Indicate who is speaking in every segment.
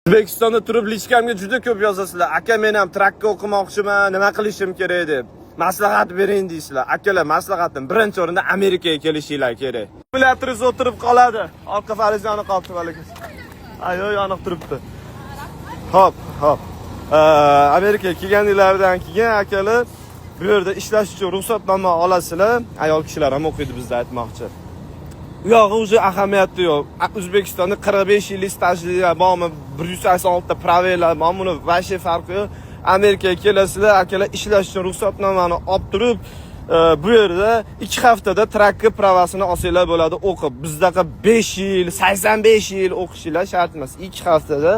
Speaker 1: O'zbekistonda turib lichkamga juda ko'p yozasizlar. Aka, men ham trakka o'qimoqchiman, nima qilishim kerak deb. Maslahat bering deysizlar. Akalar, maslahatim birinchi o'rinda Amerikaga kelishinglar kerak. Akkumulyatoriz o'tirib qoladi. Orqa farizani qoldi balakasi. Ayo, yonib turibdi. Hop. Amerikaga kelganinglardan keyin akalar bu yerda ishlash uchun ruxsatnoma olasizlar. Ayol kishilar ham o'qiydi bizda aytmoqchi. Yo'q, o'zi ahamiyati yo'q. O'zbekistonda 45 yillik stajlar bormi, 186 ta pravelar bormi, buni vashi farqi yo'q. Amerikaga kelasizlar, akalar ishlash uchun ruxsatnomani olib turib, bu yerda 2 haftada trakka pravasini olsanglar bo'ladi o'qib. Bizdaqa 5 yil, 85 yil o'qishinglar shart emas. 2 haftada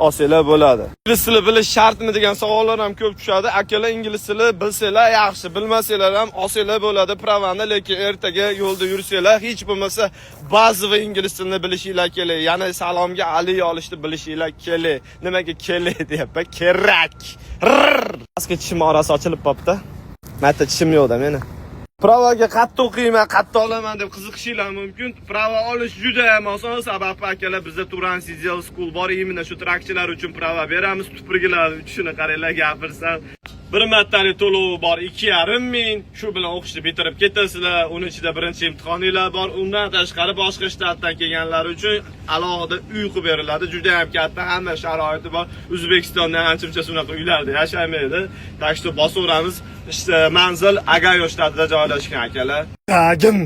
Speaker 1: olsanglar bo'ladi. Ingliz tili bilish shartmi degan savollar ham ko'p tushadi. Akalar ingliz tili bilsanglar yaxshi, bilmasanglar ham olsanglar bo'ladi pravani, lekin ertaga yo'lda yursanglar hech bo'lmasa bazaviy ingliz tilini bilishinglar kerak. Ya'ni salomga ali olishni bilishinglar kerak. Nimaga kerak deyapman? Kerak. Aska tishim orasi ochilib qopti. Mata tishim yo'qda meni. Pravaga qattiq o'qiyman, qattiq olaman deb qiziqishinglar mumkin. Prava olish juda ham oson, sababi akalar bizda Turansizel School bor, imенно shu trakchilar uchun prava beramiz. Tuprgilar uchun qaranglar gapirsam. Bir martalik to'lovi bor 2,5 ming. Shu bilan o'qishni bitirib ketasizlar. Uning ichida birinchi imtihoninglar bor. Undan tashqari boshqa shtatdan kelganlar uchun alohida uy qilib beriladi. Juda ham katta, hamma sharoiti bor. O'zbekistonda ancha shunaqa uylarda yashamaydi. Tashqi bosaveramiz. İşte manzil Agayo shtatida joylashgan akalar. Tagim